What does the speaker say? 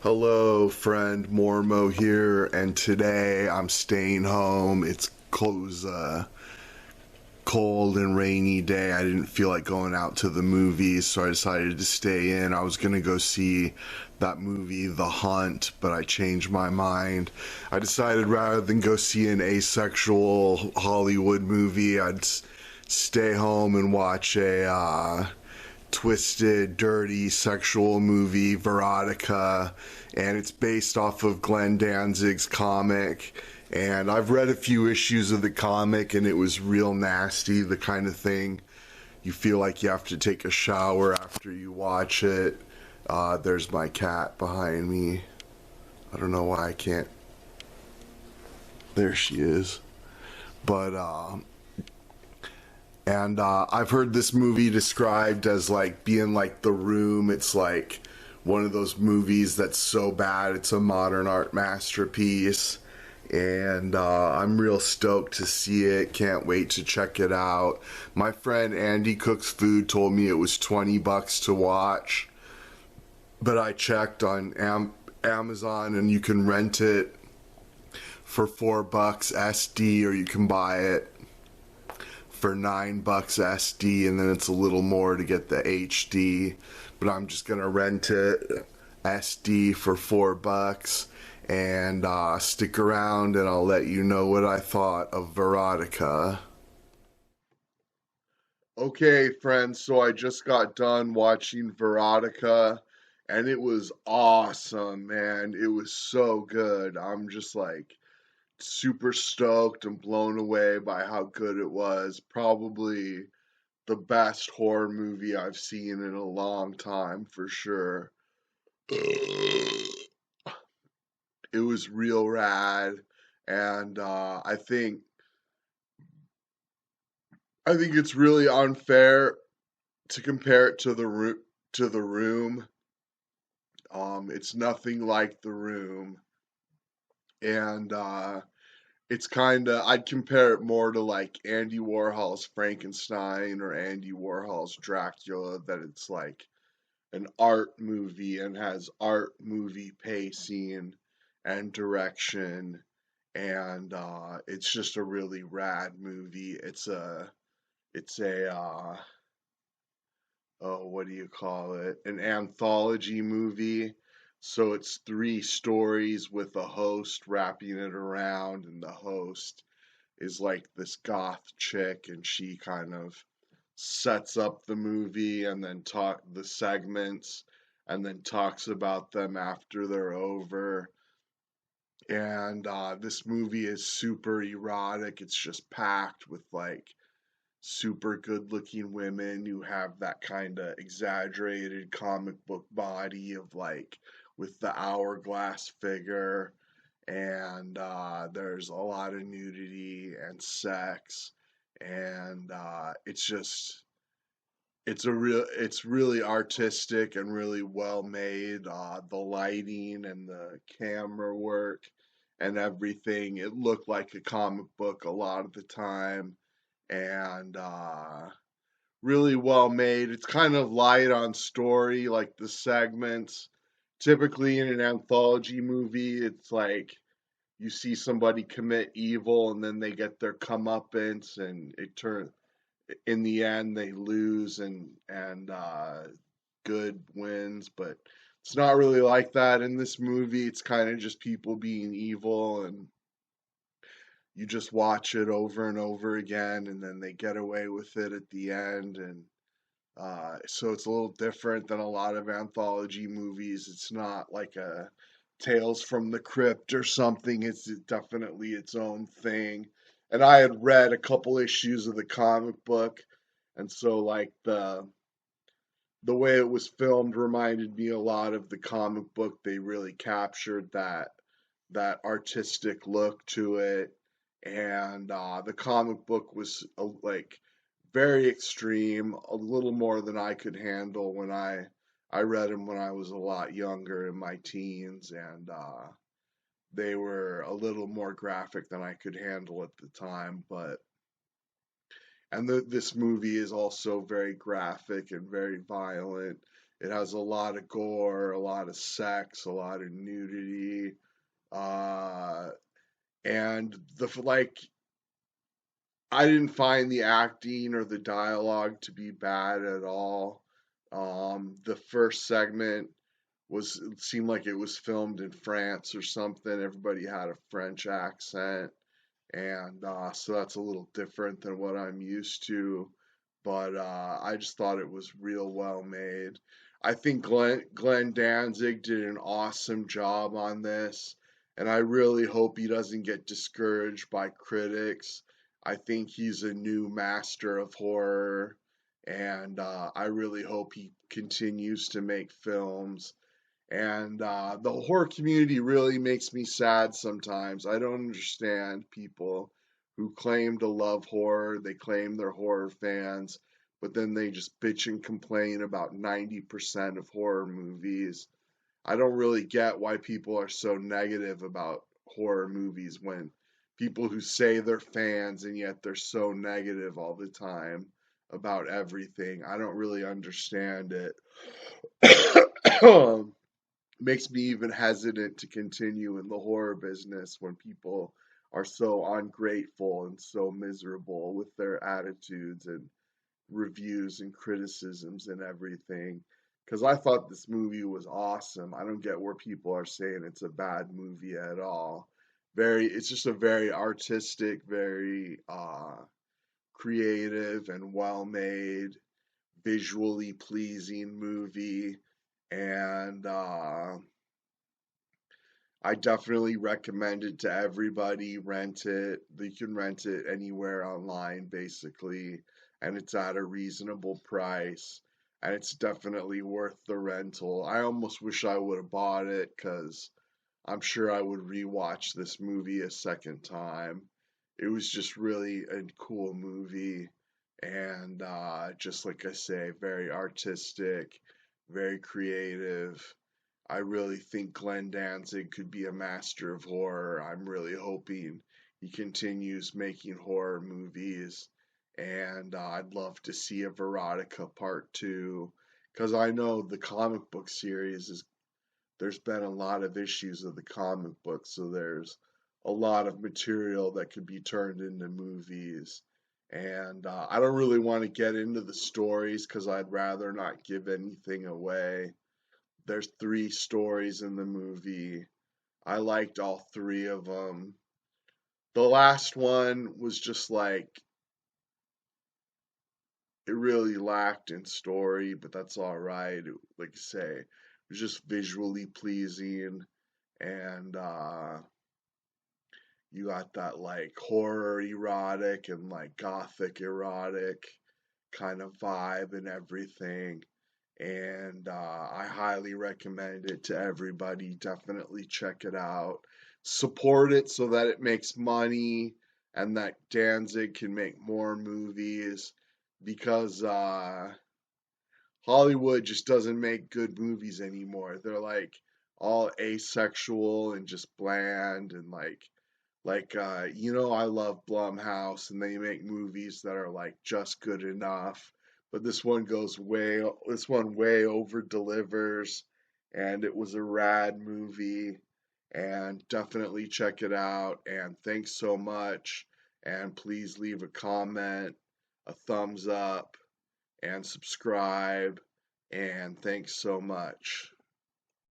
Hello, friend Mormo here, and today I'm staying home. Cold and rainy day. I didn't feel like going out to the movies, so I decided to stay in. I was gonna go see that movie, The Hunt, but I changed my mind. I decided rather than go see an asexual Hollywood movie, stay home and watch a twisted, dirty, sexual movie, Verotika, and it's based off of Glenn Danzig's comic. And I've read a few issues of the comic, and it was real nasty, the kind of thing you feel like you have to take a shower after you watch it. There's my cat behind me. I don't know why I can't. There she is. But I've heard this movie described as like being like The Room. It's like one of those movies that's so bad it's a modern art masterpiece. And I'm real stoked to see it. Can't wait to check it out. My friend Andy Cooks Food told me it was $20 to watch, but I checked on Amazon and you can rent it for $4 SD, or you can buy it for $9 SD, and then it's a little more to get the HD. But I'm just gonna rent it SD for $4 and stick around, and I'll let you know what I thought of Verotica. Okay, friends, so I just got done watching Verotica, and it was awesome, man. It was so good. I'm just like super stoked and blown away by how good it was. Probably the best horror movie I've seen in a long time, for sure. It was real rad, and I think it's really unfair to compare it to the Room. It's nothing like The Room, and it's kind of, I'd compare it more to like Andy Warhol's Frankenstein or Andy Warhol's Dracula, that it's like an art movie and has art movie pacing and direction, and it's just a really rad movie. It's a oh, what do you call it? An anthology movie. So it's three stories with a host wrapping it around, and the host is like this goth chick, and she kind of sets up the movie and then talk the segments and then talks about them after they're over. And this movie is super erotic. It's just packed with like super good looking women who have that kind of exaggerated comic book body of like with the hourglass figure, and there's a lot of nudity and sex, and it's really artistic and really well made. The lighting and the camera work and everything, it looked like a comic book a lot of the time, and really well made. It's kind of light on story, like the segments. Typically in an anthology movie, it's like you see somebody commit evil and then they get their comeuppance, and it turns in the end they lose, and good wins. But it's not really like that in this movie. It's kind of just people being evil, and you just watch it over and over again, and then they get away with it at the end. And so it's a little different than a lot of anthology movies. It's not like a Tales from the Crypt or something. It's definitely its own thing. And I had read a couple issues of the comic book, and so like the way it was filmed reminded me a lot of the comic book. They really captured that artistic look to it, and the comic book was like very extreme, a little more than I could handle when I read them when I was a lot younger in my teens, and they were a little more graphic than I could handle at the time. But this movie is also very graphic and very violent. It has a lot of gore, a lot of sex, a lot of nudity, uh, and the like. I didn't find the acting or the dialogue to be bad at all. The first segment was it seemed like it was filmed in France or something. Everybody had a French accent, and so that's a little different than what I'm used to. But I just thought it was real well made. I think Glenn Danzig did an awesome job on this, and I really hope he doesn't get discouraged by critics. I think he's a new master of horror, and I really hope he continues to make films. And the horror community really makes me sad sometimes. I don't understand people who claim to love horror, they claim they're horror fans, but then they just bitch and complain about 90% of horror movies. I don't really get why people are so negative about horror movies when people who say they're fans and yet they're so negative all the time about everything. I don't really understand it. Makes me even hesitant to continue in the horror business when people are so ungrateful and so miserable with their attitudes and reviews and criticisms and everything. Because I thought this movie was awesome. I don't get where people are saying it's a bad movie at all. It's just a very artistic, very creative and well made, visually pleasing movie. And I definitely recommend it to everybody. Rent it. You can rent it anywhere online, basically, and it's at a reasonable price. And it's definitely worth the rental. I almost wish I would have bought it because I'm sure I would rewatch this movie a second time. It was just really a cool movie, and just like I say, very artistic, very creative. I really think Glenn Danzig could be a master of horror. I'm really hoping he continues making horror movies. And I'd love to see a Verotika Part 2. Because I know the comic book series is, there's been a lot of issues of the comic book, so there's a lot of material that could be turned into movies. And I don't really want to get into the stories because I'd rather not give anything away. There's three stories in the movie. I liked all three of them. The last one was just like, it really lacked in story, but that's all right. Like I say, it was just visually pleasing, and you got that like horror erotic and like gothic erotic kind of vibe and everything. And I highly recommend it to everybody. Definitely check it out. Support it so that it makes money and that Danzig can make more movies because Hollywood just doesn't make good movies anymore. They're like all asexual and just bland and I love Blumhouse and they make movies that are like just good enough. But this one way over delivers, and it was a rad movie, and definitely check it out. And thanks so much. And please leave a comment, a thumbs up, and subscribe. And thanks so much.